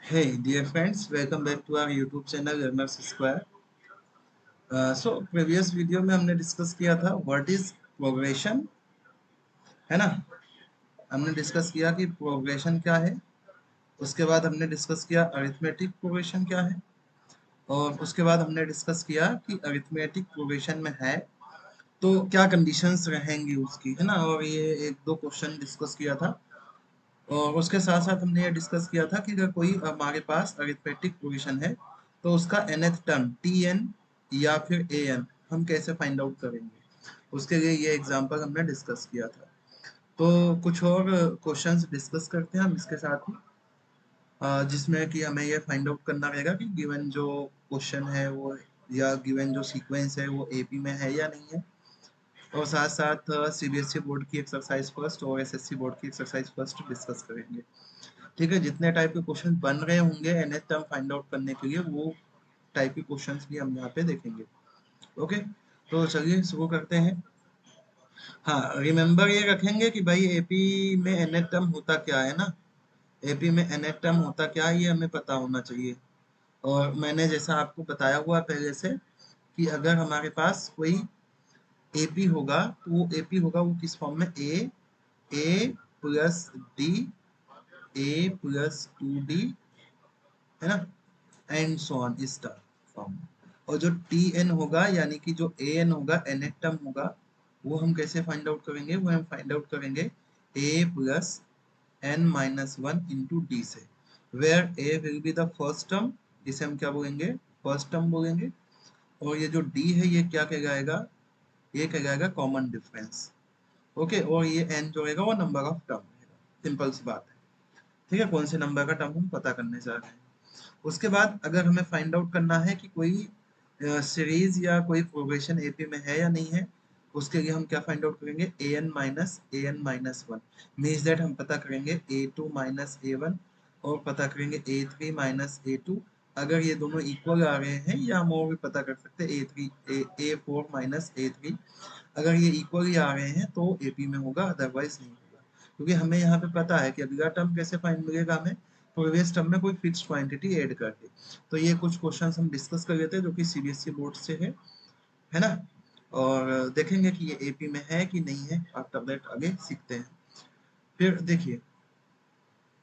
Hey dear friends, welcome back to our YouTube channel Learners Square. Previous video में हमने discuss किया था what is progression, है ना। हमने डिस्कस किया कि प्रोग्रेशन क्या है। उसके बाद हमने डिस्कस किया अरिथमेटिक प्रोग्रेशन क्या है, और उसके बाद हमने डिस्कस किया कि अरिथमेटिक प्रोग्रेशन में है तो क्या कंडीशंस रहेंगी उसकी, है ना। और ये एक दो क्वेश्चन डिस्कस किया था। और उसके साथ साथ हमने ये डिस्कस किया था कि अगर कोई हमारे पास अरिथमेटिक प्रोग्रेशन है तो उसका nth टर्म टी एन या फिर ए एन हम कैसे फाइंड आउट करेंगे, उसके लिए ये एग्जांपल हमने डिस्कस किया था। तो कुछ और क्वेश्चंस डिस्कस करते हैं हम इसके साथ ही, जिसमें कि हमें ये फाइंड आउट करना रहेगा कि गिवन जो क्वेश्चन है वो या गिवन जो सीक्वेंस है वो एपी में है या नहीं है। और साथ साथ सीबीएसई बोर्ड की एक्सरसाइज फर्स्ट और एसएससी बोर्ड की एक्सरसाइज फर्स्ट डिस्कस करेंगे। ठीक है, जितने टाइप के क्वेश्चन बन रहे होंगे nth टर्म फाइंड आउट करने के लिए वो टाइप के क्वेश्चंस भी हम यहाँ पे देखेंगे। ओके, तो चलिए शुरू करते हैं। हाँ, रिमेम्बर ये रखेंगे कि भाई एपी में nth टर्म होता क्या है ना। एपी में nth टर्म होता क्या है ये हमें पता होना चाहिए। और मैंने जैसा आपको बताया हुआ पहले से कि अगर हमारे पास कोई एपी होगा तो वो एपी होगा वो किस फॉर्म में, ए प्लस डी, ए प्लस टू डी, है ना, एंड सो ऑन इस फॉर्म। और जो टी एन होगा यानी कि जो ए एन होगा एन टर्म होगा, वो हम कैसे फाइंड आउट करेंगे, वो हम फाइंड आउट करेंगे a plus n minus one into d से, where a will be the first term, जिसे हम क्या बोलेंगे, फर्स्ट टर्म बोलेंगे। और ये जो डी है ये क्या कहलाएगा, ये कहलाएगा कॉमन डिफरेंस। ओके, और ये एन जो रहेगा वो नंबर ऑफ टर्म रहेगा। सिंपल सी बात है। ठीक है, कौन से नंबर का टर्म हम पता करने जा रहे हैं। उसके बाद अगर हमें फाइंड आउट करना है कि कोई सीरीज या कोई प्रोग्रेशन एपी में है या नहीं है, उसके लिए हम क्या फाइंड आउट करेंगे, a n minus one means that हम पता करेंगे a two minus a one और पता करेंगे a three minus a two. अगर ये दोनों इक्वल आ रहे हैं या हम और भी पता कर सकते हैं ए थ्री ए फोर माइनस ए थ्री। अगर ये इक्वल ही आ रहे हैं तो एपी में होगा, अदरवाइज नहीं होगा। क्योंकि हमें यहाँ पे पता है कि अगला टर्म कैसे फाइंड मिलेगा हमें, प्रीवियस टर्म में कोई फिक्स्ड क्वांटिटी ऐड करके। तो ये कुछ क्वेश्चंस हम डिस्कस कर लेते हैं जो कि सीबीएसई बोर्ड से है ना। और देखेंगे कि ये एपी में है कि नहीं है, आफ्टर दैट आगे सीखते हैं। फिर देखिए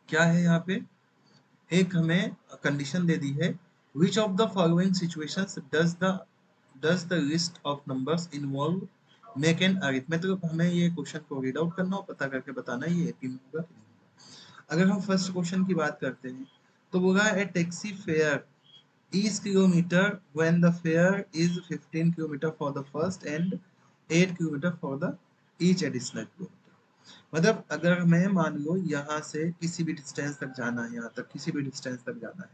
क्या है यहाँ पे, एक हमें कंडीशन दे दी है, which of the following situations does the list of numbers involve make an arithmetic. मतलब हमें ये क्वेश्चन को रीड आउट करना और पता करके बताना है ये एपी में होगा कि नहीं होगा। अगर हम फर्स्ट क्वेश्चन की बात करते हैं तो बोला a taxi fare is kilometer when the fare is 15 kilometer for the first and 8 kilometer for the each additional kilometer। मतलब अगर मैं मान लो यहाँ से किसी भी डिस्टेंस तक जाना है, यहाँ तक किसी भी डिस्टेंस तक जाना है,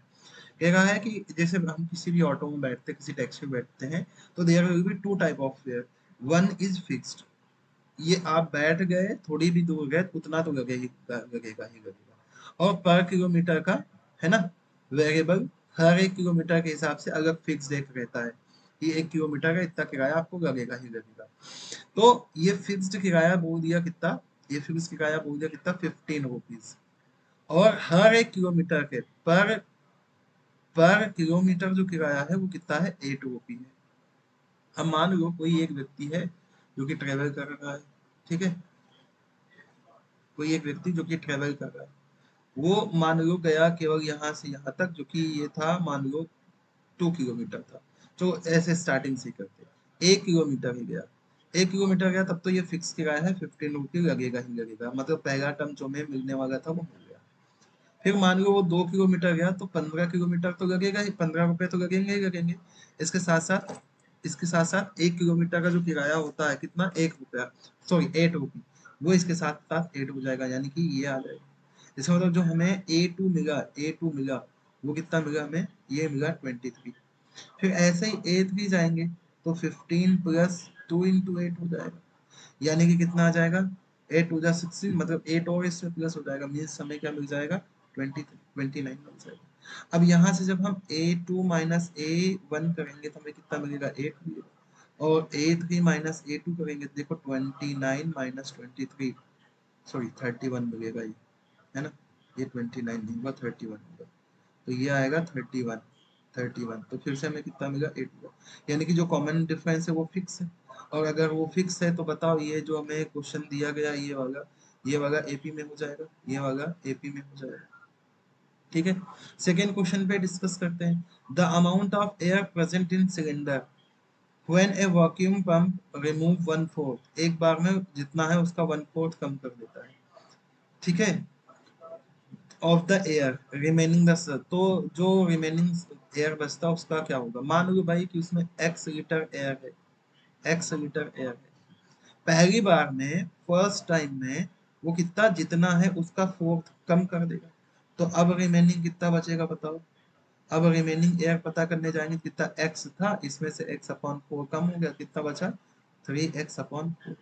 कह रहा है कि जैसे हम किसी भी ऑटो में बैठते किसी टैक्सी में बैठते हैं तो there will be two type of fare. One is fixed, ये आप बैठ गए थोड़ी भी दूर गए उतना तो लगेगा ही लगेगा। और पर किलोमीटर का, है ना, वेरिएबल, हर एक किलोमीटर के हिसाब से अलग फिक्स रेट रहता है कि एक किलोमीटर का इतना किराया आपको लगेगा ही लगेगा। तो ये फिक्स्ड किराया बोल दिया कितना, ये फिक्स किराया बोल दिया कितना, 15 रुपीज। और हर एक किलोमीटर के पर किलोमीटर जो किराया है वो कितना है, 8 रुपी है। अब मान लो कोई एक व्यक्ति है जो कि ट्रेवल कर रहा है, ठीक है, कोई एक व्यक्ति जो कि ट्रेवल कर रहा है, वो मान लो गया केवल यहाँ से यहाँ तक, जो कि ये था मान लो 2 किलोमीटर था। तो ऐसे स्टार्टिंग से करते 1 किलोमीटर ही गया, 1 किलोमीटर गया तब तो ये फिक्स किराया है 15 रुपी लगेगा ही लगेगा। मतलब पहला टर्म जो में मिलने वाला था वो मिल गया। फिर मान लो वो 2 किलोमीटर गया तो 15 किलोमीटर तो लगेगा ही, 15 रुपए तो लगेंगे ही लगेंगे। इसके साथ साथ 1 किलोमीटर का जो किराया होता है कितना, 1 रुपया, सॉरी 8 रुपी, वो इसके साथ साथ एड हो जाएगा, यानी कि ये आ जाएगा। इसका मतलब जो हमें ए टू मिला वो कितना मिला हमें, ये मिला 23। फिर ऐसे ही ए थ्री जाएंगे तो 15 प्लस 2 इंटू 8 हो जाएगा, यानी कि कितना आ जाएगा, 8 टू जा 16, मतलब 8 और इसमें प्लस हो जाएगा, मीन्स हमें क्या मिल जाएगा, 29 मिल जाएगा। अब यहाँ से जब हम ए टू माइनस ए वन करेंगे तो हमें कितना मिलेगा, 8 मिलेगा। और ए थ्री माइनस ए टू करेंगे तो देखो 29 माइनस 23, सॉरी 31 मिलेगा ये, है ना। ये 29 नहीं होगा, 31 होगा। तो ये आएगा 31। तो फिर से हमें कितना मिला 81, यानी कि जो कॉमन डिफरेंस है वो फिक्स है। और अगर वो फिक्स है तो बताओ ये जो हमें क्वेश्चन दिया गया ये वाला एपी में हो जाएगा, ये वाला एपी में हो जाएगा। ठीक है, सेकेंड क्वेश्चन पे डिस्कस करते हैं। The amount of air present in cylinder when A vacuum pump remove 1/4, एक बार में जितना है उसका 1/4 कम कर देता है। ठीक है, of the air remaining the, तो जो रिमेनिंग एयर बचता है उसका क्या होगा। मान लो भाई कि उसमें x लीटर एयर है, x लीटर एयर है, पहली बार में फर्स्ट टाइम में वो कितना जितना है उसका फोर्थ कम कर देगा। तो अब रिमेनिंग कितना बचेगा बताओ। अब रिमेनिंग एयर पता करने जाएंगे, कितना x था, इसमें से x अपॉन 4 कम हो गया, कितना बचा 3x अपॉन 4।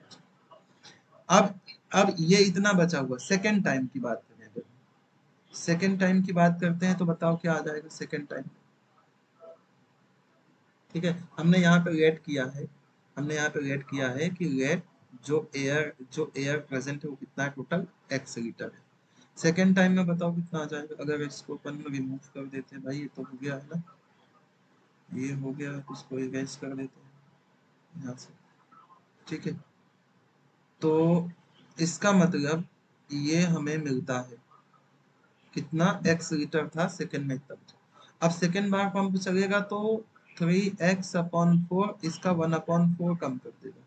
अब अब ये इतना बचा हुआ, सेकेंड टाइम की बात करें, अगर सेकेंड टाइम की बात करते हैं तो बताओ क्या आ जाएगा सेकेंड टाइम। ठीक है, हमने यहाँ पे रेट किया है, हमने यहाँ पे रेट किया है कि रेट जो एयर प्रेजेंट है वो कितना है, टोटल x लीटर है। सेकेंड टाइम में बताओ कितना आ जाएगा। अगर इसको अपन रिमूव कर देते हैं भाई, ये तो हो गया है ना, ये हो गया, इसको इरेज कर देते हैं यहाँ से। ठीक है, तो इसका मतलब ये हमें मिलता है कितना, x लीटर था सेकेंड में तब। अब सेकेंड बार पंप चलेगा तो 3x/4 इसका 1/4 कम कर देगा,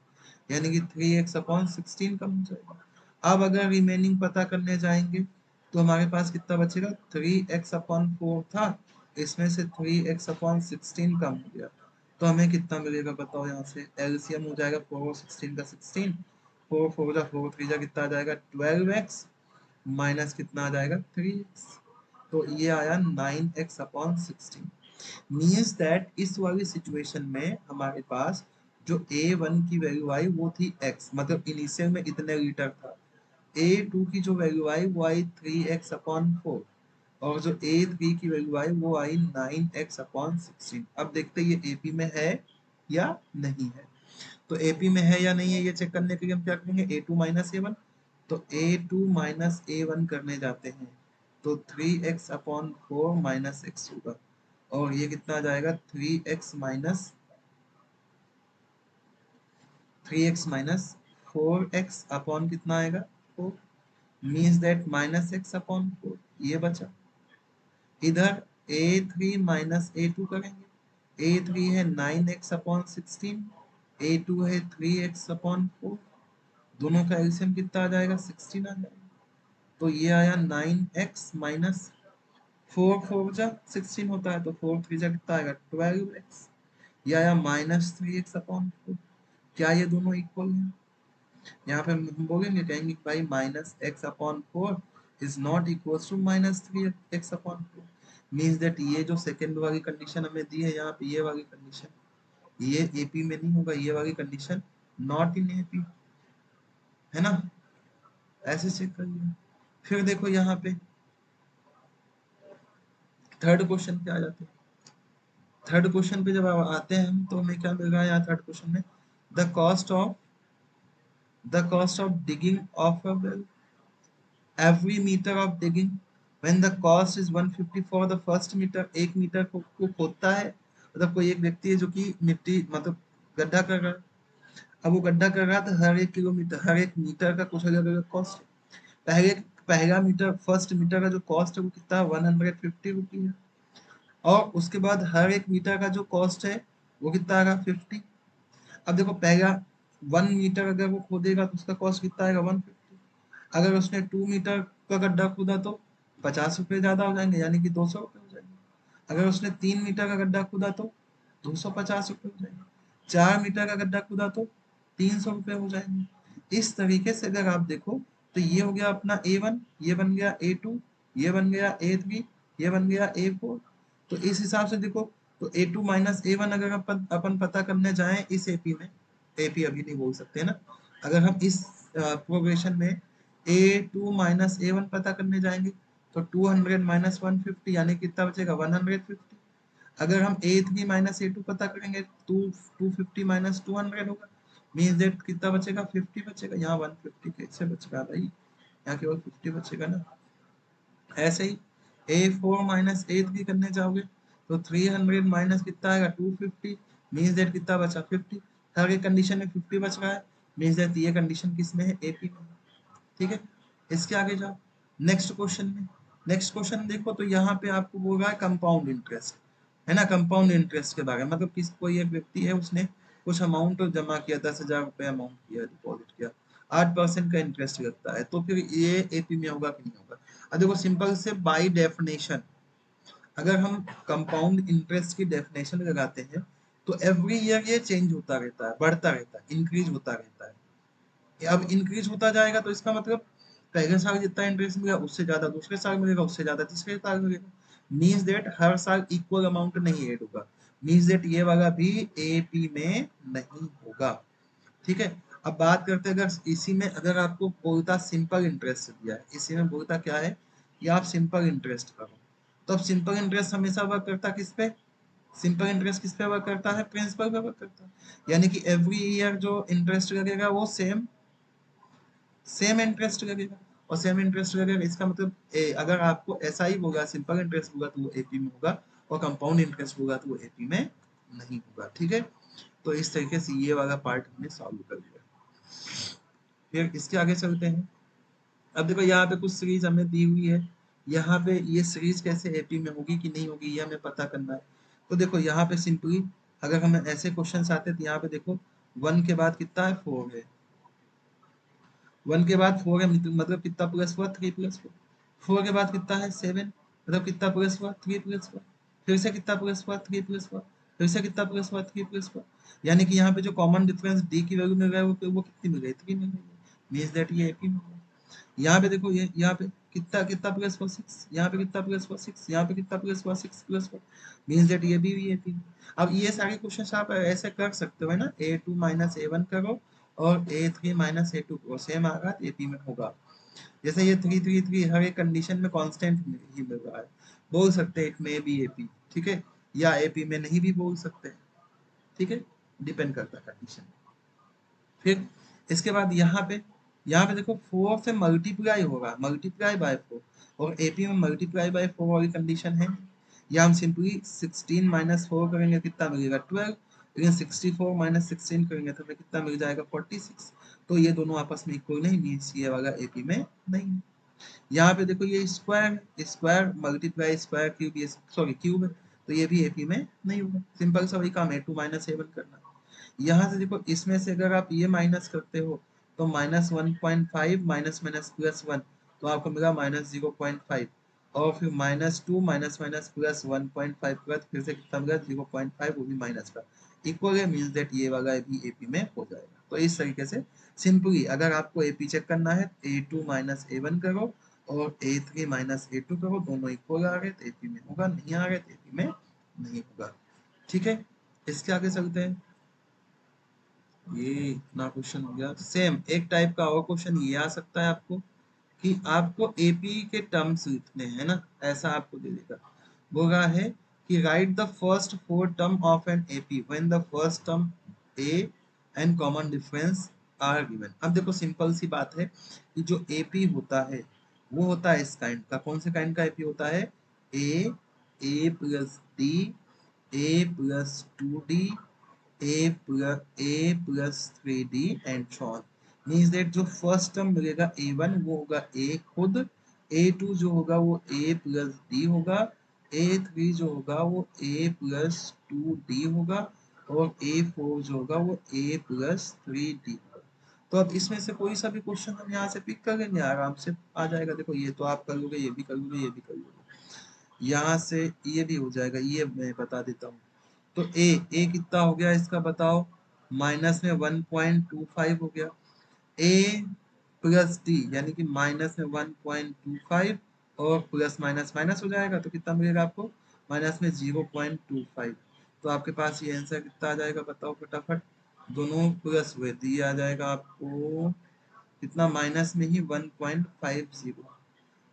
यानी कि 3x/16 कम हो जाएगा। अब अगर रिमेनिंग पता करने जाएंगे तो हमारे पास कितना बचेगा, 3x/4 था, इसमें से 3x/16 कम हो गया, तो हमें कितना मिलेगा बताओ। यहाँ से एलसीएम हो जाएगा 4 और 16 का 16, 4 4 जा 4 3 जा कितना आ जाएगा 12x, माइनस कितना आ जाएगा 3x, तो ये आया 9x/16। मीन्स दैट इस वाली सिचुएशन में हमारे पास जो A1 की वैल्यू आई वो थी x, मतलब इनिशियल में इतने लीटर था। A2 की जो वैल्यू आई वो आई 3x/4, और जो A3 की वैल्यू आई वो आई 9x/16। अब देखते ये AP में है या नहीं है। तो AP में है या नहीं है ये चेक करने के लिए हम क्या करेंगे, A2 माइनस A1। तो A2 माइनस A1 करने जाते हैं तो 3x/4 माइनस x होगा, और ये कितना आ जाएगा 3x माइनस 4x अपॉन कितना आएगा 4, मीन्स दैट -x/4 ये बचा। इधर A3 माइनस A2 करेंगे, A3 है 9x/16, A2 है 3x/4, दोनों का एलसीएम कितना आ जाएगा 16 आ जाएगा। तो ये आया 9x माइनस 4 4 जा 16 होता है, तो 4 3 जा कितना आएगा 12x। ये आया -3x/4। क्या ये दोनों इक्वल हैं। यहाँ पे हम बोलेंगे, कहेंगे कि भाई -x/4 is not equal to -3x/4, means that ये जो सेकेंड वाली कंडीशन हमें दी है यहाँ पे, ये वाली कंडीशन ये एपी में नहीं होगा, ये वाली कंडीशन नॉट इन एपी, है ना। ऐसे चेक करिए। फिर देखो यहाँ पे थर्ड क्वेश्चन पे आ जाते हैं। थर्ड क्वेश्चन पे जब आते हैं हम, तो हमें क्या मिल रहा है यहाँ थर्ड क्वेश्चन में, the cost of digging of a well, every meter of digging when the cost is 150 for the first meter, एक मीटर को खोदता है, मतलब कोई एक व्यक्ति है जो कि मिट्टी मतलब गड्ढा कर रहा है। अब वो गड्ढा कर रहा है तो हर एक किलोमीटर हर एक मीटर का कुछ अलग अलग कॉस्ट है। पहले पहला मीटर फर्स्ट मीटर का जो कॉस्ट है वो कितना 150 रुपी है, और उसके बाद हर एक मीटर का जो कॉस्ट है वो कितना आएगा 50। अब देखो पहला 1 मीटर अगर वो खोदेगा तो उसका कॉस्ट कितना आएगा 150। अगर उसने 2 मीटर का गड्ढा खोदा तो 50 रुपये ज्यादा हो जाएंगे, यानी कि 200 रुपये हो जाएंगे। अगर उसने 3 मीटर का गड्ढा खोदा तो 250 रुपये हो जाएंगे। 4 मीटर का गड्ढा खोदा तो 300 रुपये हो जाएंगे। इस तरीके से अगर आप देखो तो ये हो गया अपना A1, ये बन गया A2, ये बन गया A3, ये बन गया A4। तो इस हिसाब से देखो, तो A2 माइनस A1 अगर अपन पता करने जाएं इस एपी में, एपी अभी नहीं बोल सकते ना, अगर हम इस प्रोग्रेशन में A2 माइनस A1 पता करने जाएंगे तो 200 माइनस 150 यानी कितना बचेगा 150। अगर हम A3 माइनस A2 पता करेंगे तो 250 माइनस 200 होगा, मीन्स दैट कितना बचेगा 50 बचेगा। यहाँ 150 कैसे बच रहा भाई, यहाँ केवल 50 बचेगा ना। ऐसे ही A4 माइनस A3 करने जाओगे तो 300 माइनस कितना आएगा 250, मीन्स दैट कितना बचा 50। हर एक कंडीशन में 50 बच रहा है, मीन्स दैट ये कंडीशन किस में है AP में। ठीक है, इसके आगे जाओ नेक्स्ट क्वेश्चन में। नेक्स्ट क्वेश्चन देखो तो यहाँ पे आपको बोल रहा है कंपाउंड इंटरेस्ट, है ना। कंपाउंड इंटरेस्ट के बारे में मतलब किस कोई एक व्यक्ति है उसने कुछ अमाउंट जमा किया, 10,000 रुपये अमाउंट किया, डिपॉजिट किया, 8% का इंटरेस्ट लगता है, तो फिर ये AP में होगा कि नहीं होगा। अब देखो सिंपल से बाय डेफिनेशन अगर हम कंपाउंड इंटरेस्ट की डेफिनेशन लगाते हैं तो एवरी ईयर ये चेंज होता रहता है, बढ़ता रहता है, इंक्रीज होता रहता है। अब इंक्रीज होता जाएगा तो इसका मतलब पहले साल जितना इंटरेस्ट मिलेगा उससे ज्यादा दूसरे साल मिलेगा, उससे ज्यादा तीसरे साल मिलेगा। मीन्स देट हर साल इक्वल अमाउंट नहीं ऐड होगा, मीन्स देट ये वाला भी AP में नहीं होगा। ठीक है, अब बात करते हैं अगर इसी में अगर आपको बोलता सिंपल इंटरेस्ट दिया है, इसी में बोलता क्या है कि आप सिंपल इंटरेस्ट करो, तो अब सिंपल इंटरेस्ट हमेशा वर्क करता है किस पे, सिंपल इंटरेस्ट किस पे वर्क करता है, प्रिंसिपल पे वर्क करता है। यानी कि एवरी ईयर जो इंटरेस्ट लगेगा वो सेम सेम इंटरेस्ट लगेगा, और सेम इंटरेस्ट लगेगा इसका मतलब अगर आपको ऐसा ही होगा सिंपल इंटरेस्ट होगा तो वो AP में होगा, और कंपाउंड इंटरेस्ट होगा तो वो AP में नहीं होगा। ठीक है, तो इस तरीके से ये वाला पार्ट हमने सॉल्व कर लिया। फिर इसके आगे चलते हैं। अब देखो यहाँ पे कुछ सीरीज हमें दी हुई है, यहाँ पे ये सीरीज कैसे AP में होगी कि नहीं होगी ये हमें पता करना है। तो देखो यहाँ पे सिंपली अगर हमें ऐसे क्वेश्चन आते हैं तो यहाँ पे देखो 1 के बाद कितना है 4 है, 1 के बाद 4 है मतलब कितना प्लस हुआ 3 प्लस 4, 4 के बाद कितना है 7 मतलब कितना प्लस हुआ 3 प्लस 4, फिर से कितना प्लस हुआ 3 प्लस 4, फिर से कितना प्लस हुआ 3 प्लस 4। यानी कि यहाँ पे जो कॉमन डिफरेंस D की वैल्यू मिल रहा है वो कितनी मिल गई 3 मिल गई, मीन्स दैट ये AP में होगा। यहाँ पे देखो ये यहाँ पे कितना कितना प्लस हुआ 6, यहाँ पे कितना प्लस हुआ 6, यहाँ पे कितना प्लस हुआ 6 प्लस 4, मीन्स दैट ये भी AP। अब ये सारे क्वेश्चन आप ऐसे कर सकते हो है ना, A2 माइनस A1 करो और A3 माइनस A2 को सेम आएगा तो AP में होगा। जैसे ये 3 हर एक कंडीशन में कांस्टेंट ही मिल रहा है, बोल सकते हैं इट में भी AP। ठीक है, या AP में नहीं भी बोल सकते हैं। ठीक है, डिपेंड करता है कंडीशन। फिर इसके बाद यहाँ पे देखो 4 से मल्टीप्लाई होगा, मल्टीप्लाई बाय 4, और AP में मल्टीप्लाई बाय 4 वाली कंडीशन है। या हम सिंपली 16 माइनस 4 करेंगे कितना मिलेगा 12, लेकिन 64 माइनस 16 करेंगे तो हमें कितना मिल जाएगा 46। तो ये दोनों आपस में इक्वल नहीं, मीन्स ये वाला AP में नहीं है। यहाँ पे देखो ये square square multiply square cube, ये सॉरी क्यूब है, तो ये भी AP में नहीं होगा। सिंपल सा वही काम है 2 माइनस A1 करना। यहाँ से देखो इसमें से अगर आप ये माइनस करते हो तो माइनस 1.5 माइनस माइनस प्लस 1, तो आपको मिला माइनस 0.5, और फिर minus 2 minus minus plus 1.5 plus फिर से कितना मिला 0.5, वो भी माइनस का इक्वल है, मीन्स दैट ये वाला भी AP में हो जाएगा। तो इस तरीके से सिंपली अगर आपको AP चेक करना है A2 माइनस A1 करो और A3 माइनस A2 करो, दोनों इक्वल आ गए तो AP में होगा, नहीं आ गए तो AP में नहीं होगा। ठीक है, इसके आगे चलते हैं। ये इतना क्वेश्चन हो गया। सेम एक टाइप का और क्वेश्चन ये आ सकता है आपको कि आपको AP के टर्म्स लिखने हैं ना, ऐसा आपको दे देगा, बोल रहा है कि write the first 4 term of an AP when the first term A and common difference are given. अब देखो सिंपल सी बात है कि जो AP होता है वो होता है इस काइंड का, कौन से काइंड का AP होता है, A plus D, A plus 2D, a plus 3D and so on। Means that जो फर्स्ट टर्म मिलेगा A1 वो होगा A खुद, A2 जो होगा वो A प्लस D होगा, A3 जो होगा वो A प्लस 2D होगा, और A4 जो होगा वो A प्लस 3D होगा। तो अब इसमें से कोई सा भी क्वेश्चन हम यहाँ से पिक कर लेंगे, आराम से आ जाएगा। देखो ये तो आप कर लोगे, ये भी कर लोगे, ये भी कर लोगे, यहाँ से ये भी हो जाएगा, ये मैं बता देता हूँ। तो ए कितना हो गया इसका बताओ, माइनस में 1.25 हो गया, ए प्लस डी यानी कि माइनस में 1.25, और प्लस माइनस माइनस हो जाएगा तो कितना मिलेगा आपको, माइनस में 0.25। तो आपके पास ये आंसर कितना आ जाएगा बताओ फटाफट, दोनों प्लस हुए तो ये आ जाएगा आपको कितना, माइनस में ही 1.50।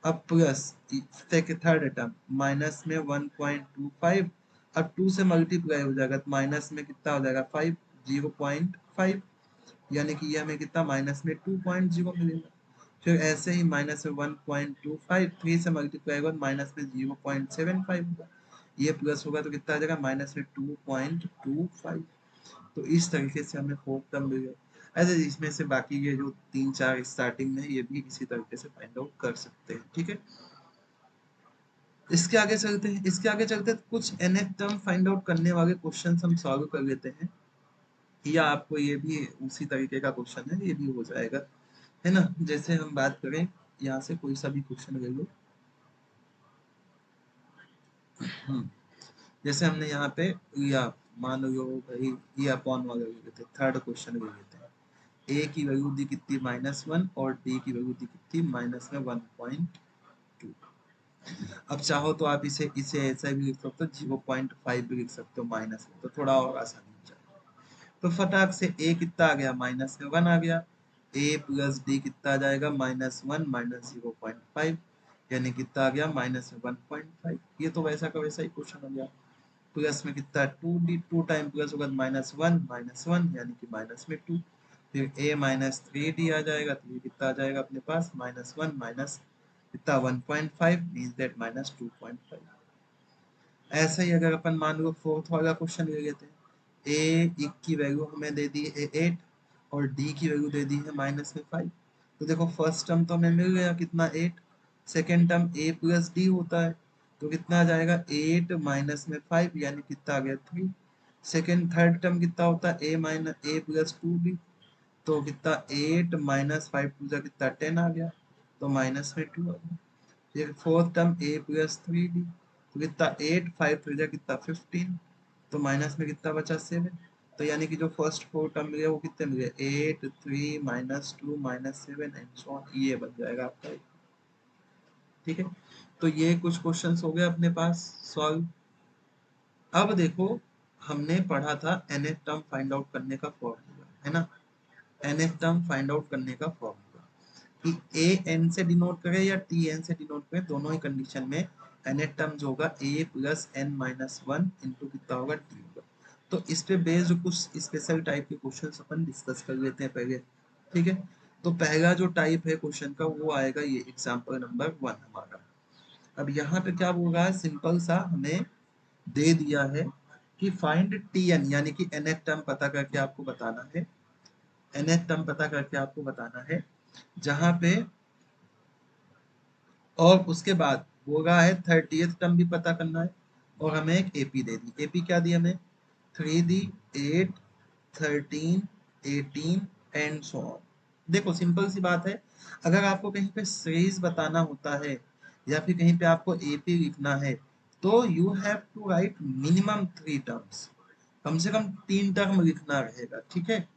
अब प्लस थर्ड टर्म माइनस में 1.25, अब 2 से मल्टीप्लाई हो जाएगा तो माइनस में कितना हो जाएगा 5, 0.5, यानी कि ये हमें कितना माइनस में 2.0 मिलेगा। फिर ऐसे ही माइनस में 1.25, 3 से मल्टीप्लाई होगा माइनस में 0.75 होगा, ये प्लस होगा तो कितना आ जाएगा माइनस में 2.25। तो इस तरीके से हमें फोर्थ टर्म मिल गया। ऐसे इसमें से बाकी ये जो 3-4 स्टार्टिंग में ये भी इसी तरीके से फाइंड आउट कर सकते हैं। ठीक है, इसके आगे चलते हैं। इसके आगे चलते हैं कुछ nth टर्म फाइंड आउट करने वाले क्वेश्चन हम सॉल्व कर लेते हैं, या आपको ये भी उसी तरीके का क्वेश्चन है, ये भी हो जाएगा, है ना। जैसे हम बात करें यहाँ से कोई सा भी क्वेश्चन ले लो। जैसे हमने यहाँ पे या मान लो भाई ये अपॉन वाला ले लेते हैं, थर्ड क्वेश्चन ले लेते हैं। ए की वैल्यू दी कितनी -1 और डी की वैल्यू दी कितनी -1.2। अब चाहो तो आप इसे इसे ऐसा भी लिख सकते हो, 0.5 भी लिख सकते हो माइनस में, तो थोड़ा और आसानी हो जाएगा। तो फटाक से ए कितना आ गया -1 आ गया, ए प्लस डी कितना आ जाएगा -1 -0.5, यानी कितना आ गया -1.5। ये तो वैसा का वैसा ही क्वेश्चन हो गया। प्लस में कितना 2d, 2 टाइम प्लस होगा -1 यानी कि -2। फिर a -3d आ जाएगा, तो ये कितना आ जाएगा अपने पास -1 माइनस कितना 1.5 मींस दैट -2.5। ऐसा ही अगर अपन मान लो फोर्थ वाला क्वेश्चन ले लेते हैं, a की वैल्यू हमें दे दी है 8 और d की वैल्यू दे दी है -5। तो देखो फर्स्ट टर्म तो हमें मिल गया कितना 8, second term a plus D होता है तो कितना आ जाएगा 8 माइनस में 5 यानी कितना आ गया 3। सेकेंड थर्ड टर्म कितना होता है a प्लस 2b, तो कितना 8 माइनस 5 टू जा कितना 10 आ गया, तो माइनस में 2 आ गया। फिर fourth term a plus 3d, तो कितना 8 5 टू जा कितना 15, तो माइनस में कितना बचा 7। तो यानी कि जो फर्स्ट फोर टर्म मिले वो कितने मिले 8 3 -2 -7 एंड सो ऑन, ये बन जाएगा आपका। ठीक है, तो ये कुछ क्वेश्चंस हो गए अपने पास सॉल्व। अब देखो हमने पढ़ा था nth टर्म फाइंड आउट करने का फॉर्मूला, है ना। nth टर्म फाइंड आउट करने का फॉर्मूला कि a n से डिनोट करे या t n से डिनोट करे, दोनों ही कंडीशन में nth टर्म जो होगा a plus n minus 1 into कितना होगा t होगा। तो इस पे बेस्ड कुछ स्पेशल टाइप के क्वेश्चन अपन डिस्कस कर लेते हैं पहले। ठीक है, तो पहला जो टाइप है क्वेश्चन का वो आएगा ये एग्जाम्पल नंबर 1 हमारा। अब यहाँ पे क्या होगा, सिंपल सा हमें दे दिया है कि फाइंड टी एन, यानी कि nth टर्म पता करके आपको बताना है, nth टर्म पता करके आपको बताना है जहां पे, और उसके बाद होगा है 30th टर्म भी पता करना है, और हमें एक एपी दे दी। एपी क्या दी हमें 3 दी 8 13 18 एंड सो ऑन। देखो सिंपल सी बात है, अगर आपको कहीं पे सीरीज बताना होता है या फिर कहीं पे आपको एपी लिखना है तो you have to write minimum 3 terms, कम से कम 3 टर्म लिखना रहेगा। ठीक है,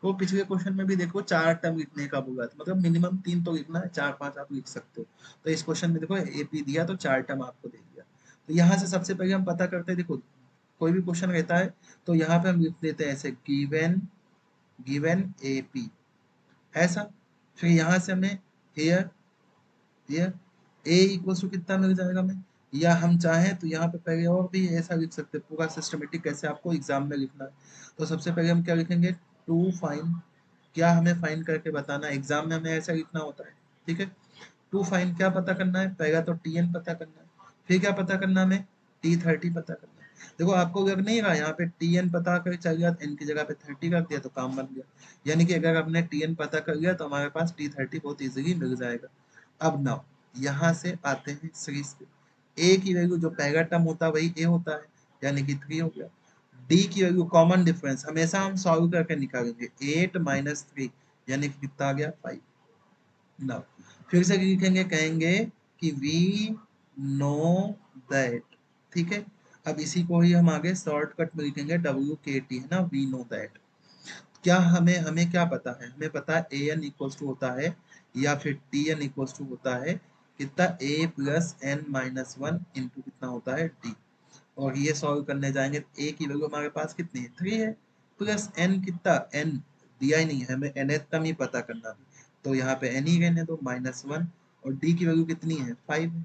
तो पिछले क्वेश्चन में भी देखो 4 टर्म लिखने का बोला था, मतलब मिनिमम 3 तो लिखना है, 4-5 आप लिख सकते हो। तो इस क्वेश्चन में देखो एपी दिया तो 4 टर्म आपको दे दिया। तो यहाँ से सबसे पहले हम पता करते हैं, देखो कोई भी क्वेश्चन रहता है तो यहाँ पे हम लिख देते हैं ऐसे गिवन गिवन एपी ऐसा। फिर यहाँ से हमें here here a equal to कितना मिल जाएगा हमें, या हम चाहें तो यहाँ पे पहले और भी ऐसा लिख सकते हैं, पूरा सिस्टमेटिक कैसे आपको एग्जाम में लिखना है। तो सबसे पहले हम क्या लिखेंगे, टू फाइन, क्या हमें फाइन करके बताना है, एग्जाम में हमें ऐसा लिखना होता है। ठीक है, टू फाइन क्या पता करना है, पहला तो टी एन पता करना है, फिर क्या पता करना है हमें T30 पता करना है। देखो आपको अगर नहीं रहा यहाँ पे टी एन पता कर चल गया, एन की जगह पे 30 कर दिया तो काम बन गया। यानी कि अगर आपने टी एन पता कर लिया तो हमारे पास T30 बहुत इजीली मिल जाएगा। अब नाउ यहाँ से आते हैं सीरीज पे, ए की वैल्यू जो पहला टर्म होता है वही ए होता है, यानी कि 3 हो गया। डी की वैल्यू कॉमन डिफरेंस हमेशा हम सॉल्व करके निकालेंगे, 8 माइनस 3 यानी कि कितना आ गया 5। नाउ फिर से लिखेंगे, कहेंगे कि वी नो दैट। ठीक है, अब इसी को ही हम आगे शॉर्टकट में लिखेंगे WKT, है ना, वी नो दैट। क्या हमें हमें क्या पता है, हमें पता है ए एन इक्वल्स टू होता है या फिर टी एन इक्वल्स टू होता है कितना ए प्लस एन माइनस 1 इंटू कितना होता है डी। और ये सॉल्व करने जाएंगे तो ए की वैल्यू हमारे पास कितनी है 3 है, प्लस एन कितना, एन दिया ही नहीं है हमें, एन एथ ही पता करना है तो यहाँ पे एन ही रहने दो -1, और डी की वैल्यू कितनी है 5 है।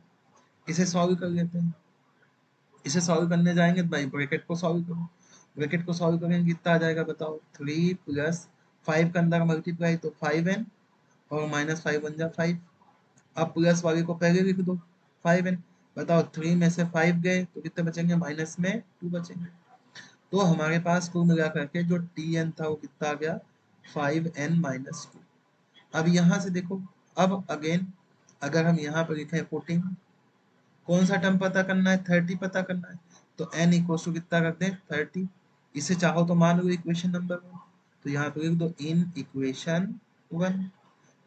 इसे सॉल्व कर लेते हैं, इसे सॉल्व करने जाएंगे तो भाई ब्रैकेट को सॉल्व करो, ब्रैकेट को सॉल्व करेंगे कितना आ जाएगा बताओ, 3 प्लस 5 का अंदर मल्टीप्लाई तो 5n और माइनस 5 बन जा 5। अब प्लस वाले को पहले लिख दो 5n। बताओ 3 में से 5 गए तो कितने बचेंगे, माइनस में 2 बचेंगे। तो हमारे पास कुल मिला करके जो tn था वो कितना आ गया, 5n-2। अब यहाँ से देखो, अब अगेन अगर हम यहाँ पर लिखें 14, कौन सा टर्म पता करना है, 30 पता करना है। तो n इक्वल टू कितना रख दें, 30। इसे चाहो तो मान लो इक्वेशन नंबर 1, तो यहाँ पे लिख दो इन इक्वेशन 1।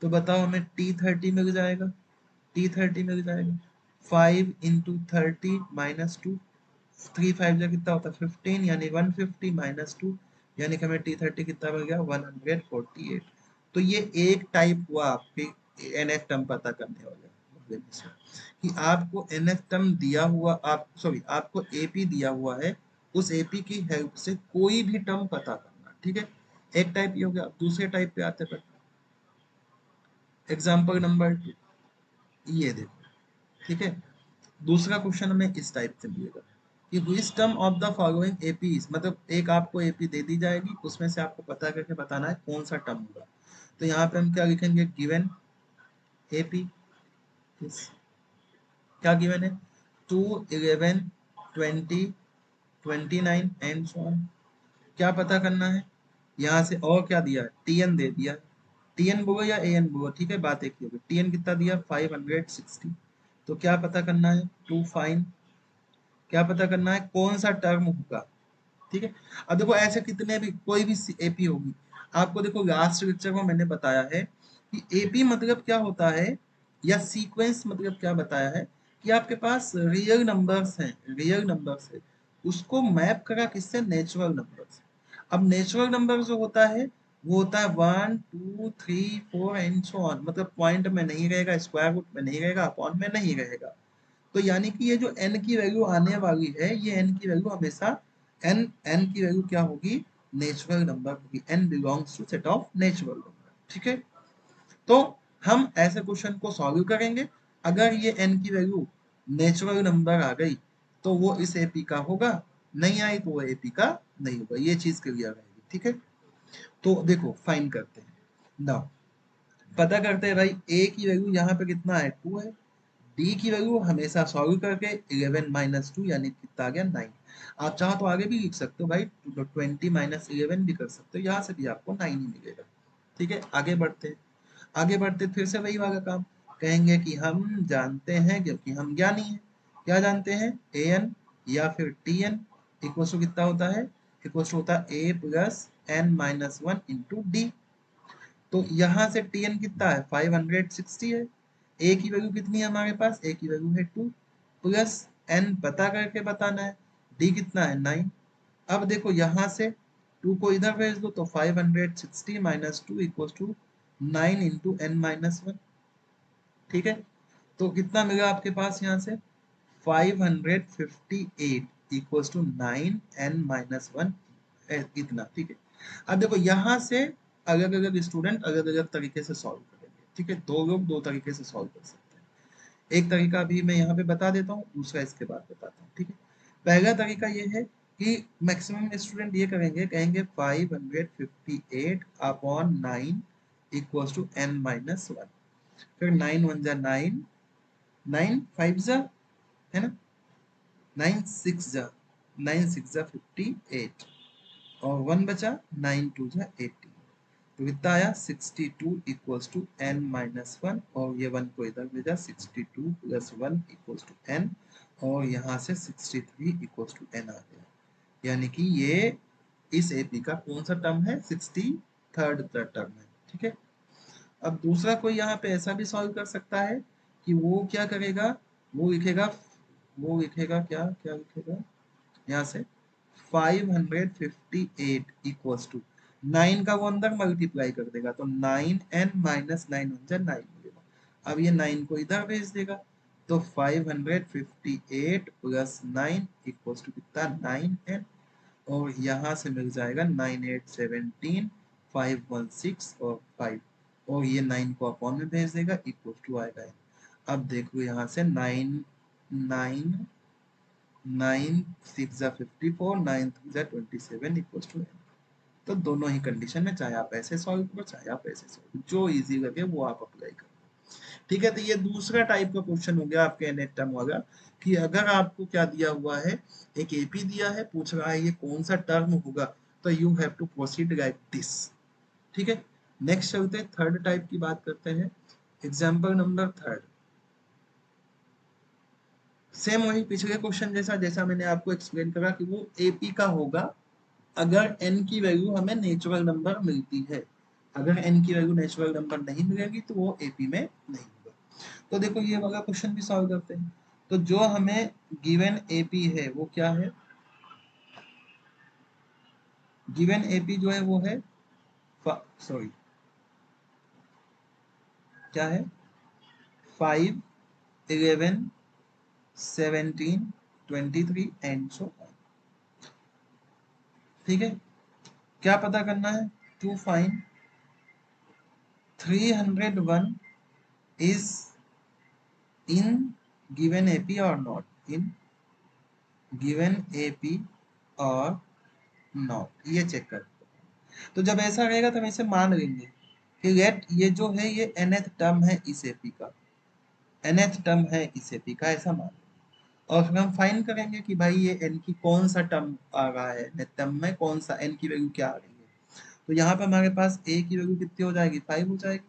तो बताओ हमें t30 मिल जाएगा, t30 मिल जाएगा 5 इंटू 30 माइनस 2, 3 5 जा कितना होता है 15, यानी 150 माइनस 2, यानी कि हमें t30 कितना मिल गया 148। तो ये एक टाइप हुआ आपके nf टर्म पता करने वाले कि आपको nf टर्म दिया हुआ, आप सॉरी आपको एपी दिया हुआ है, उस एपी की हेल्प से कोई भी टर्म पता करना। ठीक है, एक टाइप ये हो गया। दूसरे टाइप पे आते हैं, एग्जाम्पल नंबर 2, ये देखो। ठीक है, दूसरा क्वेश्चन हमें इस टाइप से मिलेगा कि which term of the following AP, मतलब एक आपको एपी दे दी जाएगी, उसमें से आपको पता करके बताना है कौन सा टर्म होगा। तो यहाँ पे हम क्या लिखेंगे, गिवन एपी क्या गिवन है, 2 11 20 29 एंड सो ऑन। क्या पता करना है यहाँ से, और क्या दिया है, टीएन दे दिया। टीएन बोलो या एएन बोलो, ठीक है, बात एक ही होगी। टीएन कितना दिया 560। तो क्या पता करना है, टू फाइन, क्या पता करना है कौन सा टर्म होगा। ठीक है, अब देखो ऐसे कितने भी कोई भी एपी होगी, आपको देखो लास्ट लेक्चर में मैंने बताया है कि एपी मतलब क्या होता है, या सीक्वेंस मतलब क्या बताया है, कि आपके पास रियल नंबर्स हैं, रियल नंबर्स है, उसको मैप करा किससे, नेचुरल नंबर से। अब नेचुरल नंबर जो होता है वो होता है 1 2 3 4 एंड सो ऑन, मतलब पॉइंट में नहीं रहेगा, स्क्वायर रूट में नहीं रहेगा, अपॉन में नहीं रहेगा। तो यानी कि ये जो n की वैल्यू आने वाली है, ये n की वैल्यू हमेशा n की वैल्यू क्या होगी, नेचुरल नंबर होगी। n belongs to set of natural number. ठीक है, तो हम ऐसे क्वेश्चन को सॉल्व करेंगे। अगर ये n की वैल्यू नेचुरल नंबर आ गई तो वो इस एपी का होगा, नहीं आई तो वो एपी का नहीं होगा। ये चीज क्लियर रहेगी। ठीक है, तो देखो फाइन करते हैं नाउ, पता करते हैं भाई ए की वैल्यू यहाँ पे कितना है, 2 है। डी की वैल्यू हमेशा सॉल्व करके 11-2 यानी कितना आ गया 9। आप चाहो तो आगे भी लिख सकते हो भाई, 20-11 भी कर सकते हो, यहाँ से भी आपको 9 ही मिलेगा। ठीक है, आगे बढ़ते हैं। आगे बढ़ते फिर से वही वाला काम कहेंगे कि हम जानते हैं, क्योंकि हम ज्ञानी हैं, क्या जानते हैं, ए एन या फिर टी एन इक्वल टू कितना होता है, इक्वल टू होता है a plus n minus 1 into d. तो यहाँ से tn कितना है 560 है। a की वैल्यू कितनी है हमारे पास, a की वैल्यू है 2, प्लस n पता करके बताना है, d कितना है 9। अब देखो यहाँ से 2 को इधर भेज दो तो 560 minus 2 equal to 9 into n minus 1। ठीक है, तो कितना मिला आपके पास यहाँ से 558 इक्वल टू 9n-1 इतना। ठीक है, अब देखो यहाँ से अलग अलग स्टूडेंट अलग अलग तरीके से सॉल्व करेंगे। ठीक है, दो लोग दो तरीके से सॉल्व कर सकते हैं। एक तरीका अभी मैं यहाँ पे बता देता हूँ, दूसरा इसके बाद बताता हूँ। ठीक है, पहला तरीका ये है कि मैक्सिमम स्टूडेंट ये करेंगे, कहेंगे 558 अपॉन 9 इक्वल टू n-1। फिर 9 1 जा 9, 9 5 जा, है ना, 9 6 जा 58, और 1 बचा, 9 2 जा 18। तो कितना आया 62 इक्वल्स टू n-1, और ये 1 को इधर भेजा, 62 प्लस 1 इक्वल्स टू n, और यहाँ से 63 इक्वल्स टू n आ गया। यानी कि ये इस एपी का कौन सा टर्म है, 63rd टर्म है। ठीक है, अब दूसरा कोई यहाँ पे ऐसा भी सॉल्व कर सकता है कि वो क्या करेगा, वो लिखेगा, वो लिखेगा क्या क्या लिखेगा, यहाँ से 558 इक्वल्स टू 9 का वो अंदर मल्टीप्लाई कर देगा, तो 9n-9 हो जाए 9 मिलेगा। अब ये 9 को इधर भेज देगा, तो 558 प्लस 9 इक्वल्स टू कितना 9n, और यहाँ से मिल जाएगा 9 8 17 516 और 5, और ये 9 को अपॉन में भेज देगा, इक्वल टू आएगा। अब देखो यहाँ से 9 9 9 6 जा 54, 9 3 जा 27 इक्वल टू n। तो दोनों ही कंडीशन में चाहे आप ऐसे सॉल्व करो चाहे आप ऐसे सॉल्व करो, जो इजी लगे वो आप अप्लाई करो। ठीक है, तो ये दूसरा टाइप का क्वेश्चन हो गया आपके नेट टर्म वाला, कि अगर आपको क्या दिया हुआ है, एक एपी दिया है, पूछ रहा है ये कौन सा टर्म होगा, तो you have to proceed like this. ठीक है, नेक्स्ट चलते हैं थर्ड टाइप की बात करते हैं। एग्जाम्पल नंबर थर्ड, सेम वही पिछले क्वेश्चन जैसा, जैसा मैंने आपको एक्सप्लेन करा कि वो एपी का होगा अगर n की वैल्यू हमें नेचुरल नंबर मिलती है। अगर n की वैल्यू नेचुरल नंबर नहीं मिलेगी तो वो एपी में नहीं होगा। तो देखो ये वाला क्वेश्चन भी सॉल्व करते हैं। तो जो हमें गिवन एपी है वो क्या है, गिवन एपी जो है वो है, सॉरी क्या है, 5, 11, 17, 23 एंड सो ऑन। ठीक है, क्या पता करना है, to find 301 is in given AP or not, in given AP or not, ये चेक कर। तो जब ऐसा रहेगा तो हम इसे मान लेंगे कि लेट ये जो है ये nth टर्म है इस एपी का, nth टर्म है इस एपी का, ऐसा मान। और फिर हम फाइंड करेंगे कि भाई ये n की कौन सा टर्म आ रहा है, nth टर्म में कौन सा n की वैल्यू क्या आ रही है। तो यहाँ पर हमारे पास a की वैल्यू कितनी हो जाएगी, 5 हो जाएगी,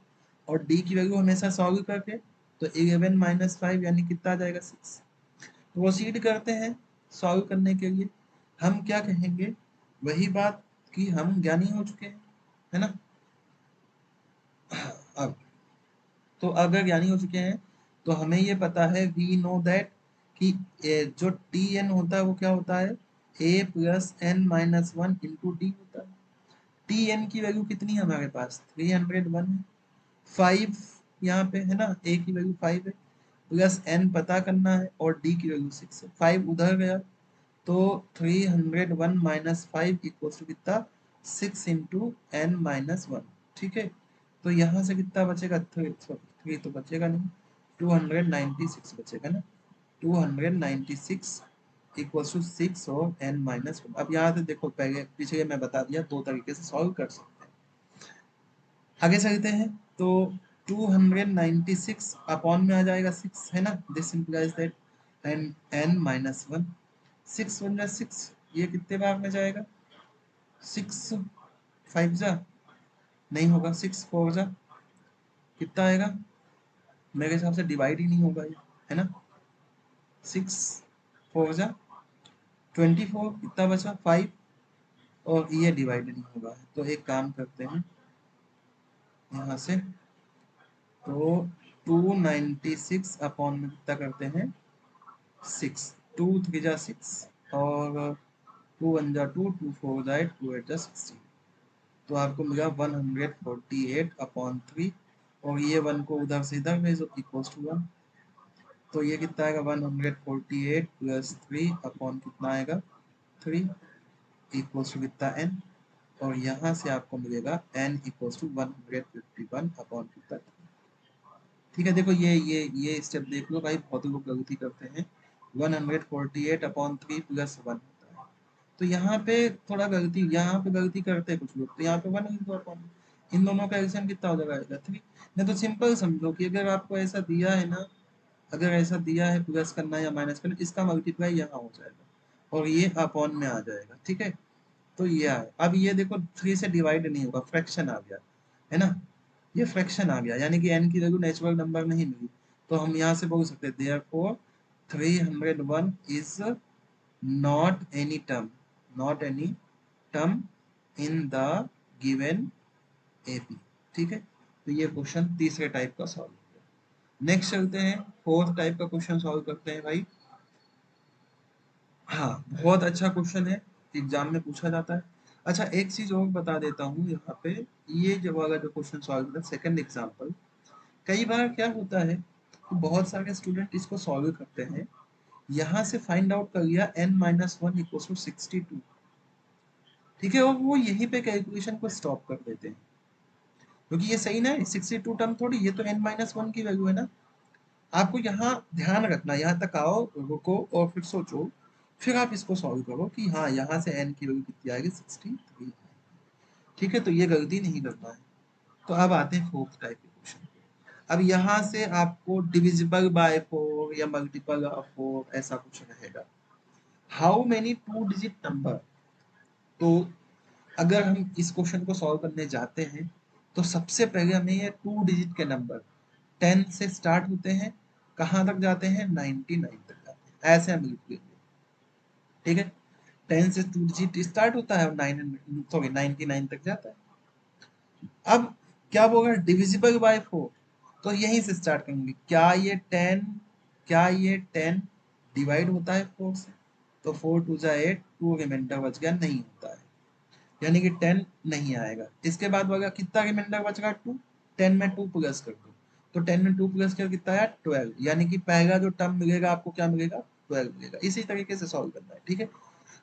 और d की वैल्यू हमेशा सॉल्व करके तो 11 माइनस 5 यानी कितना आ जाएगा, 6। प्रोसीड करते हैं सॉल्व करने के लिए। हम क्या कहेंगे, वही बात कि हम ज्ञानी हो चुके हैं, है ना। अब तो अगर ज्ञानी हो चुके हैं तो हमें ये पता है, वी नो दैट कि जो टी एन होता है वो क्या होता है, a plus n minus one into d होता है। टी एन की वैल्यू कितनी है हमारे पास, 301 है, 5 यहाँ पे है ना, ए की वैल्यू 5 है, प्लस एन पता करना है और डी की वैल्यू 6 है, 5 उधर गया तो 301 माइनस 5 इक्वल्स टू कितना, 6 इंटू एन माइनस 1। ठीक है, तो यहाँ से कितना बचेगा, 3 तो बचेगा नहीं, 296 बचेगा ना, 296 इक्वल्स टू 6 और एन माइनस 1। अब यहाँ से देखो, पहले पिछले मैं बता दिया, दो तरीके से सॉल्व कर सकते हैं। आगे चलते हैं, तो 296 अपॉन में आ जाएगा 6, है ना, this implies that n n minus 1, 6 one जा 6, ये कितने बार में जाएगा, 6 5 जा नहीं होगा, 6 4 जा कितना आएगा, मेरे हिसाब से डिवाइड ही नहीं होगा ये, है ना, 6 4 जा 24, कितना बचा 5, और ये डिवाइड नहीं होगा। तो एक काम करते हैं यहाँ से, तो 296 अपॉन में कितना करते हैं 6, 2 3 जा 6, और 2 1 जा 2, 2 4 जा 8, 2 8 जा 16, तो आपको मिला 148 अपॉन 3, और ये 1 को उधर से इधर भेजो इक्वल्स टू 1, तो ये कितना आएगा 148 प्लस 3 अपॉन कितना आएगा 3 इक्वल्स टू कितना n, और यहाँ से आपको मिलेगा n इक्वल्स टू 151 अपॉन कितना। ठीक है, देखो ये स्टेप देख लो भाई, बहुत लोग गलती करते हैं, 148 अपॉन 3 प्लस 1 होता है, तो यहाँ पे थोड़ा गलती, यहाँ पे गलती करते हैं कुछ लोग, तो यहाँ पे 1 लिख दो अपॉन, इन दोनों का एलसीएम कितना हो जाएगा 3। नहीं तो सिंपल समझो कि अगर आपको ऐसा दिया है ना, अगर ऐसा दिया है प्लस करना या माइनस करना, इसका मल्टीप्लाई यहाँ हो जाएगा और ये अपॉन में आ जाएगा। ठीक है, तो ये है, अब ये देखो 3 से डिवाइड नहीं होगा, फ्रैक्शन आ गया, है ना, ये फ्रैक्शन आ गया, यानी कि n की वैल्यू नेचुरल नंबर नहीं मिली, तो हम यहाँ से बोल सकते हैं therefore 301 is not any term, not any term in the given AP. ठीक है, तो ये क्वेश्चन तीसरे टाइप का सॉल्व हो गया। नेक्स्ट चलते हैं, फोर्थ टाइप का क्वेश्चन सॉल्व करते हैं भाई। हाँ, बहुत अच्छा क्वेश्चन है, एग्जाम में पूछा जाता है। अच्छा, एक चीज और बता देता हूँ यहाँ पे, ये जब वाला जो क्वेश्चन सॉल्व करता है सेकंड एग्जाम्पल, कई बार क्या होता है कि बहुत सारे स्टूडेंट इसको सॉल्व करते हैं, यहाँ से फाइंड आउट कर लिया n minus one equal to 62, ठीक है, और वो यहीं पे कैलकुलेशन को स्टॉप कर देते हैं, क्योंकि ये सही ना है, 62 टर्म थोड़ी, ये तो n माइनस वन की वैल्यू है ना। आपको यहाँ ध्यान रखना, यहाँ तक आओ, रुको और फिर सोचो, फिर आप इसको सॉल्व करो कि हाँ यहाँ से n की वैल्यू कितनी आएगी 63। ठीक है, तो ये गलती नहीं करना है। तो अब आते हैं फोर्थ टाइप के क्वेश्चन। अब यहाँ से आपको डिविजिबल बाय 4 या मल्टीपल ऑफ 4 ऐसा कुछ रहेगा। How many two digit number. तो अगर हम इस क्वेश्चन को सॉल्व करने जाते हैं तो सबसे पहले हमें ये टू डिजिट के नंबर 10 से स्टार्ट होते हैं, कहाँ तक जाते हैं 99 तक जाते हैं, ऐसे हम लिखेंगे। ठीक है, 10 से टू डिजिट स्टार्ट होता है और 99 तक जाता है। अब क्या होगा डिविजिबल बाय 4, तो यहीं से स्टार्ट करेंगे। क्या ये 10 डिवाइड होता है 4 से? तो 4 टू जा 8, 2 रिमाइंडर बच गया, नहीं होता है, यानी कि 10 नहीं आएगा। इसके बाद होगा कितना रिमाइंडर बचेगा 2, 10 में 2 प्लस कर दो, तो 10 में 2 प्लस कर कितना आया 12, यानी कि पहला जो टर्म मिलेगा आपको क्या मिलेगा 12 मिलेगा। इसी तरीके से सॉल्व करना है। ठीक है,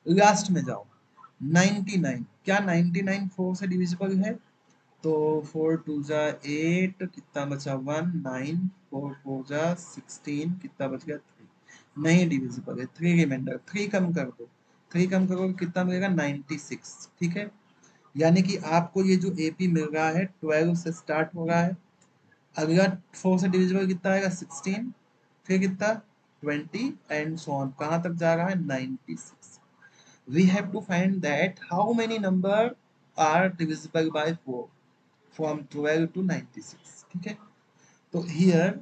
लास्ट में जाओ 99, क्या 99 4 से डिविजिबल है? तो 4 टू जा 8, कितना बचा 1, 9, 4 4 जा 16, कितना बच गया 3, नहीं डिविजिबल है। 3 रिमाइंडर, 3 कम कर दो, 3 कम करोगे कितना मिलेगा 96। ठीक है, यानी कि आपको ये जो एपी मिल रहा है 12 से स्टार्ट हो रहा है, अगला 4 से डिविजिबल कितना आएगा 16, फिर कितना 20 एंड सो ऑन, कहाँ तक जा रहा है 96। We have to find that how many number are divisible by 4 from 12 to 96। ठीक है, तो हियर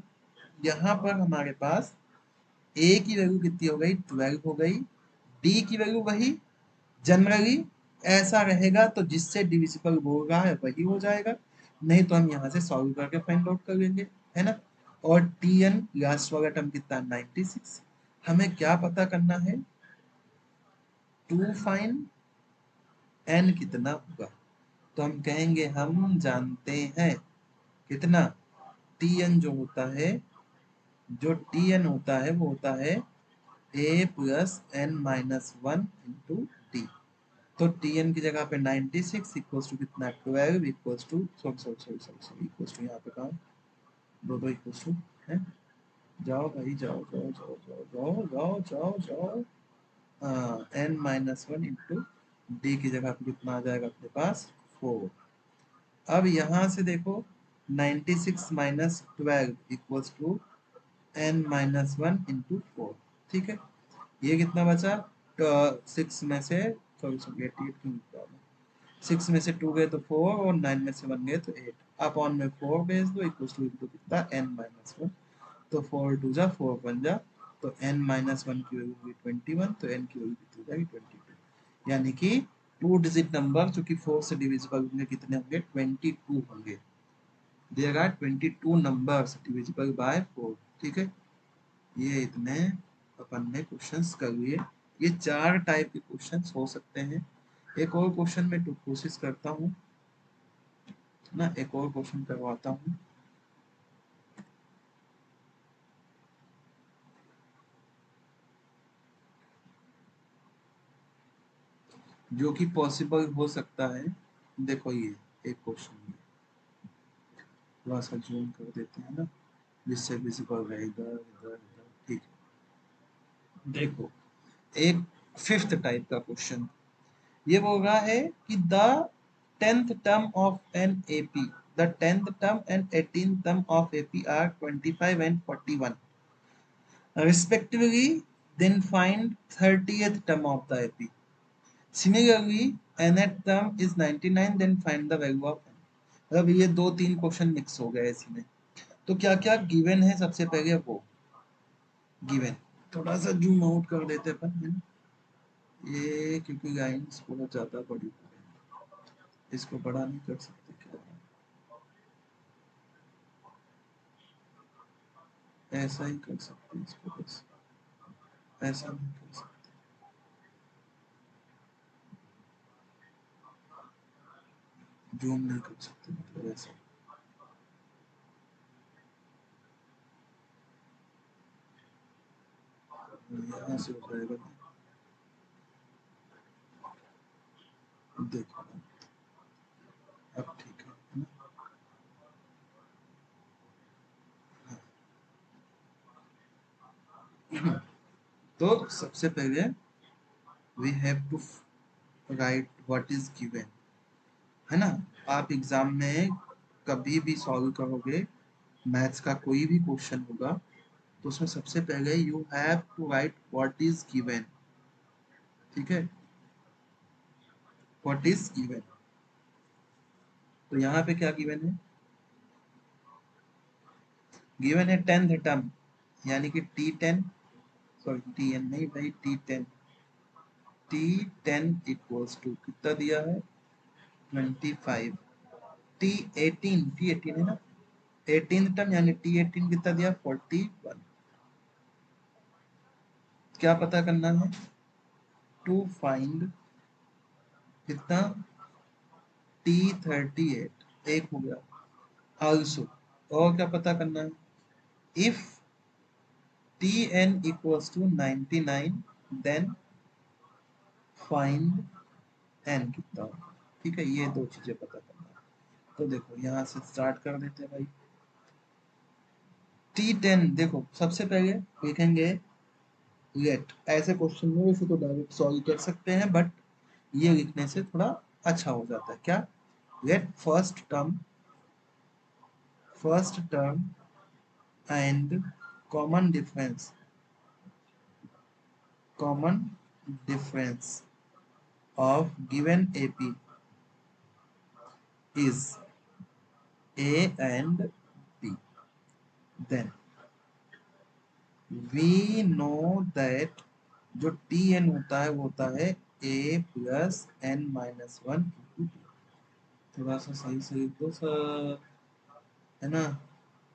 यहाँ पर हमारे पास a की वैल्यू कितनी हो गई 12 हो गई, d की वैल्यू वही, जनरली ऐसा रहेगा तो जिससे डिविजिबल होगा है वही हो जाएगा, नहीं तो हम यहाँ से सॉल्व करके फाइंड आउट कर लेंगे, है ना। और tn लास्ट वाला टर्म कितना 96, हमें क्या पता करना है टू फाइंड n कितना होगा। तो हम कहेंगे हम जानते हैं कितना tn जो होता है, जो tn होता है वो होता है a plus n minus 1 into d. तो tn की जगह पे 96 इक्वल्स टू कितना 12 equals to sorry equals to यहाँ पे कहाँ दो दो इक्वल्स टू है, जाओ भाई जाओ जाओ जाओ जाओ जाओ जाओ जाओ जाओ, n माइनस 1 इंटू डी की जगह पे कितना आ जाएगा अपने पास 4। अब यहाँ से देखो 96 minus 12 equals to n minus 1 into 4। ठीक है, ये कितना बचा 6 में से सॉरी सॉरी 88 क्यों निकाला, 6 में से 2 गए तो 4 और 9 में से 1 गए तो 8, अपॉन में 4 भेज दो इक्वल्स टू इंटू कितना n माइनस 1, तो 4 टू जा 4 बन जा, तो n माइनस 1 की वैल्यू होगी 21, तो n की वैल्यू कितनी हो जाएगी 22, यानी कि टू डिजिट नंबर जो कि 4 से डिविजिबल होंगे कितने होंगे 22 होंगे। There are 22 numbers divisible by 4। ठीक है, ये इतने अपन ने क्वेश्चंस कर लिए। ये 4 टाइप के क्वेश्चंस हो सकते हैं। एक और क्वेश्चन में तो कोशिश करता हूँ ना, एक और क्वेश्चन करवाता हूँ। जो कि पॉसिबल हो सकता है। देखो ये एक क्वेश्चन थोड़ा सा जूम कर देते हैं ना, जिससे विजिबल रहे इधर इधर इधर। ठीक है, देखो एक फिफ्थ टाइप का क्वेश्चन ये बोल रहा है कि the 10th term of an AP, the 10th term and 18th term of AP are 25 and 41 respectively, then find 30th term of the AP. Similarly, nth term is 99, then find the value of n। मतलब ये दो तीन question mix हो गए इसमें। तो क्या क्या गिवन है सबसे पहले वो गिवन, थोड़ा सा जूम आउट कर देते अपन है ना, ये क्योंकि लाइन्स बहुत ज्यादा बड़ी हो गई, इसको बड़ा नहीं कर सकते क्या, ऐसा ही कर सकते हैं इसको, बस ऐसा नहीं कर सकते, जूम नहीं कर सकते, मतलब ऐसा यहाँ से हो जाएगा ना। देखो अब ठीक है ना। तो सबसे पहले we have to write what is given। है ना। आप एग्जाम में कभी भी सॉल्व करोगे, मैथ्स का कोई भी क्वेश्चन होगा, तो उसमें सबसे पहले you have to write what is given. ठीक है, व्हाट इज गिवन। तो यहाँ पे क्या गिवन है? गिवन है 10th टर्म, यानी कि T10, सॉरी TN नहीं भाई, T10, T10 इक्वल्स टू कितना दिया है? 25। T18 है ना, 18th टर्म यानी T18 कितना दिया? 41। क्या पता करना है? टू फाइंड कितना? T38, एक हो गया। आल्सो, और क्या पता करना है? If Tn equals to 99, then find n कितना होगा। ठीक है, ये दो चीजें पता करना है। तो देखो यहाँ से स्टार्ट कर देते हैं भाई। T10 देखो, सबसे पहले लिखेंगे लेट। ऐसे क्वेश्चन में वैसे तो डायरेक्ट सॉल्व कर सकते हैं, बट ये लिखने से थोड़ा अच्छा हो जाता है। क्या? Let first term and common difference common difference of given AP is A and B, then we know that जो Tn होता है वो होता है A plus n minus one. थोड़ा सा सही सही दो सर, है ना,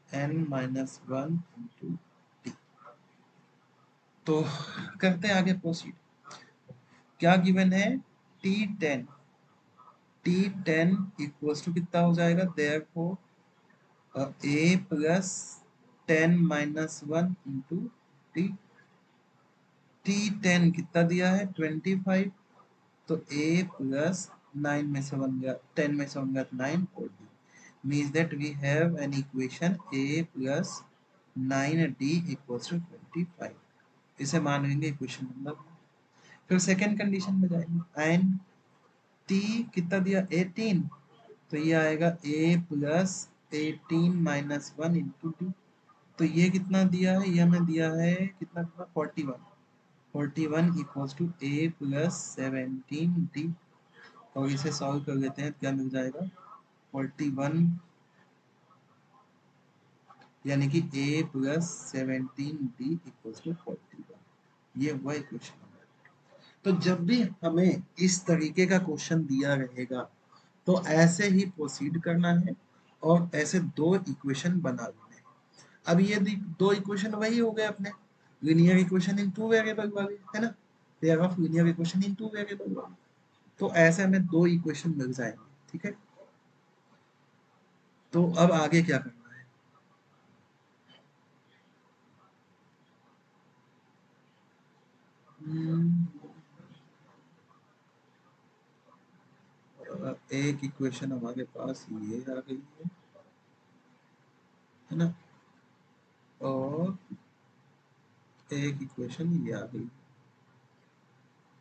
n minus one into T. तो करते हैं आगे प्रोसीड। क्या गिवन है? T10, T10 इक्वल्स टू कितना हो जाएगा? Therefore A plus 10 minus one into T. T10 कितना दिया है? 25। तो A प्लस 9 में से 1 गया, 10 में से 1 गया, 9 और D means that we have an equation A plus 9D equals to 25। इसे मान लेंगे इक्वेशन नंबर। फिर सेकेंड कंडीशन में जाएंगे, एंड T कितना दिया? 18। तो ये आएगा A plus 18 minus one into T. तो ये कितना दिया है? ये हमें दिया है कितना? 41। 41 equals to A plus 17D। और इसे सॉल्व कर लेते हैं, क्या मिल जाएगा? 41 यानी कि A plus 17D equals to 41। ये हुआ इक्वेशन नंबर। तो जब भी हमें इस तरीके का क्वेश्चन दिया रहेगा, तो ऐसे ही प्रोसीड करना है और ऐसे दो इक्वेशन बना लेने हैं। अब ये दो इक्वेशन वही हो गए अपने linear equation in two variable वाले, है ना, pair of linear equation in two variable वाले। तो ऐसे हमें दो इक्वेशन मिल जाएंगे। ठीक है, तो अब आगे क्या करना है? हम्म, एक इक्वेशन हमारे पास ये आ गई है ना, और एक इक्वेशन ये आ गई।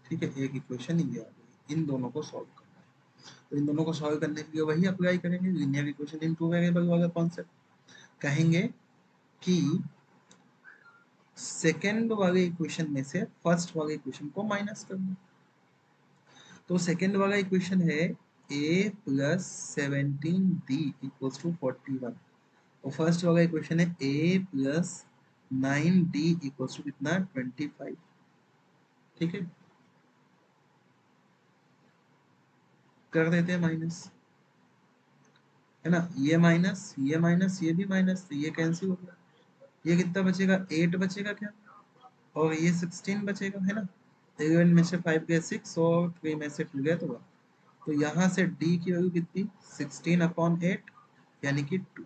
ठीक है, एक इक्वेशन ये आ गई। इन दोनों को सॉल्व करना है। तो इन दोनों को सॉल्व करने के लिए वही अप्लाई करेंगे, linear equation in two variable वाला कॉन्सेप्ट। कहेंगे कि सेकेंड वाले इक्वेशन में से फर्स्ट वाले इक्वेशन को माइनस करना। तो सेकेंड वाला इक्वेशन है A plus 17D equals to 41। और फर्स्ट वाला इक्वेशन है A plus 9D equals to कितना? 25। ठीक है, कर देते हैं माइनस, है ना। ये माइनस ये भी माइनस, तो ये कैंसिल हो गया। ये कितना बचेगा? 8 बचेगा क्या, और ये 16 बचेगा, है ना। 11 में से 5 गया 6 और 3 में से 2 गया तो 1। तो यहाँ से D की वैल्यू कितनी? 16/8 यानी कि 2।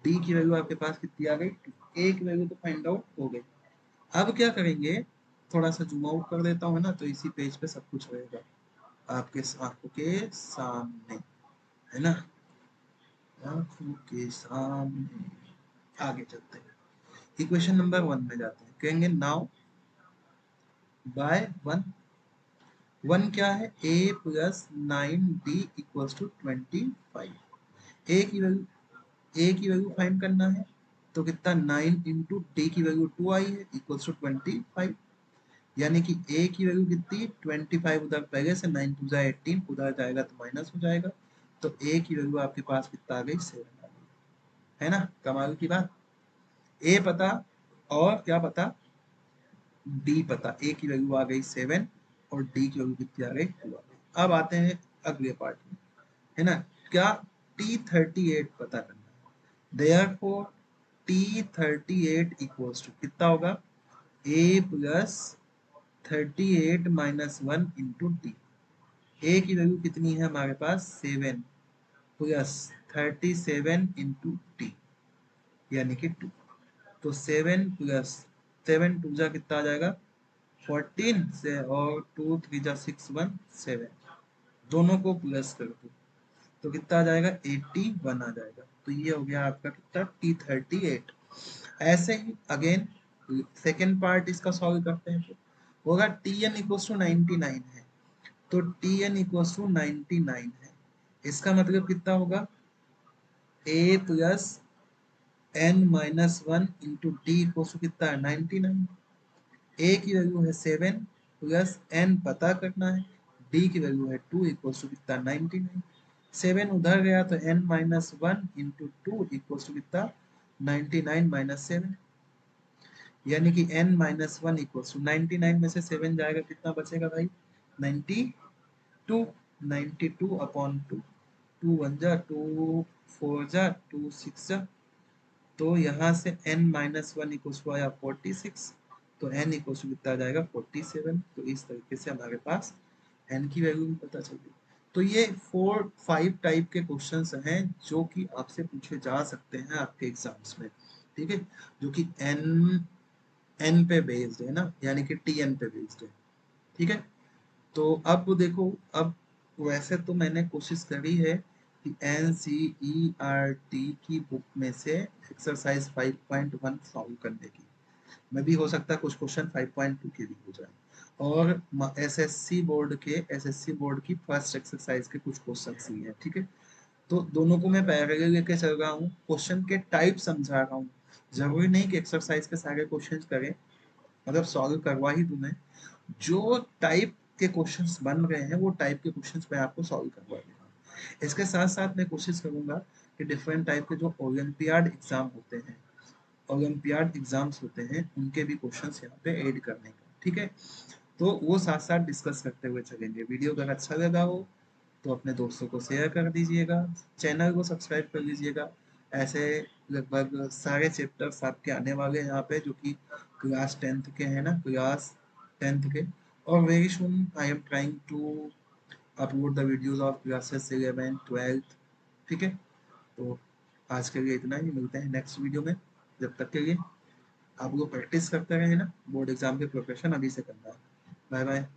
D की वैल्यू आपके पास कितनी आ गई? 2। A की वैल्यू तो फाइंड आउट हो गई। अब क्या करेंगे? थोड़ा सा जूम आउट कर देता हूँ, है ना, तो इसी पेज पे सब कुछ रहेगा आपके आंखों के सामने, है ना, आंखों के सामने। आगे चलते हैं, इक्वेशन नंबर 1 में जाते हैं। कहेंगे नाउ बाय वन 1 क्या है, a plus 9d equals to 25। A की वैल्यू फाइंड करना है, तो कितना 9 इंटू डी की वैल्यू 2 आई है इक्वल्स टू 25। यानी कि ए की वैल्यू कितनी 25, उधर पहले से 9 टू जा 18, उधर जाएगा तो माइनस हो जाएगा, तो ए की वैल्यू आपके पास कितना आ गई 7 आ गई, है ना, कमाल की बात। ए पता और क्या पता, डी पता, ए की वैल्यू आ गई 7 और डी की वैल्यू कितनी आ गई 2 आ गई। अब आते हैं अगले पार्ट में, है ना, क्या T38 पता करना है। देयरफॉर T38 इक्वल्स टू कितना होगा, a plus 38 minus 1 into d. A की वैल्यू कितनी है हमारे पास 7 प्लस 37 इंटू डी यानी कि 2, तो 7 प्लस 7 टू जा कितना आ जाएगा 14 से, और 2 3 जा 6 1 7, दोनों को प्लस कर दो तो कितना आ जाएगा 81 आ जाएगा। तो ये हो गया आपका कितना T38। ऐसे ही अगेन सेकेंड पार्ट इसका सॉल्व करते हैं, तो होगा Tn इक्वल्स टू 99 है, तो Tn इक्वल्स टू 99 है, इसका मतलब कितना होगा a plus n minus 1 into d equals to कितना है 99। a की वैल्यू है 7 प्लस n पता करना है, d की वैल्यू है 2 इक्वल्स टू कितना 99। 7 उधर गया तो n minus 1 into 2 equals to कितना 99 माइनस 7, यानी कि n माइनस 1 इक्वल्स टू 99 में से 7 जाएगा कितना बचेगा भाई 92, 92 अपॉन 2, 2 1 जा 2 4 जा 2 6 जा, तो यहाँ से n माइनस 1 इक्वल्स टू आया 46, तो n इक्वल्स टू कितना आ जाएगा 47। तो इस तरीके से हमारे पास n की वैल्यू भी पता चल गई। तो ये 4-5 टाइप के क्वेश्चंस हैं जो कि आपसे पूछे जा सकते हैं आपके एग्जाम्स में, ठीक है, जो कि n पे बेस्ड है ना, यानी कि tn पे बेस्ड है, ठीक है। तो अब देखो, अब वैसे तो मैंने कोशिश करी है कि NCERT की बुक में से एक्सरसाइज 5.1 सॉल्व करने की, में भी हो सकता है कुछ क्वेश्चन 5.2 के भी हो जाए, और एसएससी बोर्ड की फर्स्ट एक्सरसाइज के कुछ क्वेश्चन ही है, ठीक है। तो दोनों को मैं पैरेलल लेके चल रहा हूँ, क्वेश्चन के टाइप समझा रहा हूँ, जरूरी नहीं कि एक्सरसाइज के सारे क्वेश्चन करें, मतलब सॉल्व करवा ही दूं मैं, जो टाइप के क्वेश्चंस बन रहे हैं वो टाइप के क्वेश्चंस मैं आपको सॉल्व करवा दूंगा। इसके साथ साथ मैं कोशिश करूंगा कि डिफरेंट टाइप के जो ओलंपियाड एग्जाम होते हैं, ओलंपियाड एग्जाम्स होते हैं, उनके भी क्वेश्चंस यहाँ पे ऐड करने का, ठीक है। तो वो साथ साथ डिस्कस करते हुए चलेंगे। वीडियो अगर अच्छा लगा हो तो अपने दोस्तों को शेयर कर दीजिएगा, चैनल को सब्सक्राइब कर लीजिएगा। ऐसे लगभग सारे चैप्टर्स आपके आने वाले हैं यहाँ पे, जो कि क्लास 10th के हैं ना, क्लास 10th के, और very soon I am trying to upload the videos of classes 11 12, ठीक है। तो आज के लिए इतना ही, मिलते हैं नेक्स्ट वीडियो में। जब तक के लिए आप लोग प्रैक्टिस करते रहे ना, बोर्ड एग्जाम की प्रिपरेशन अभी से करना है। Bye bye.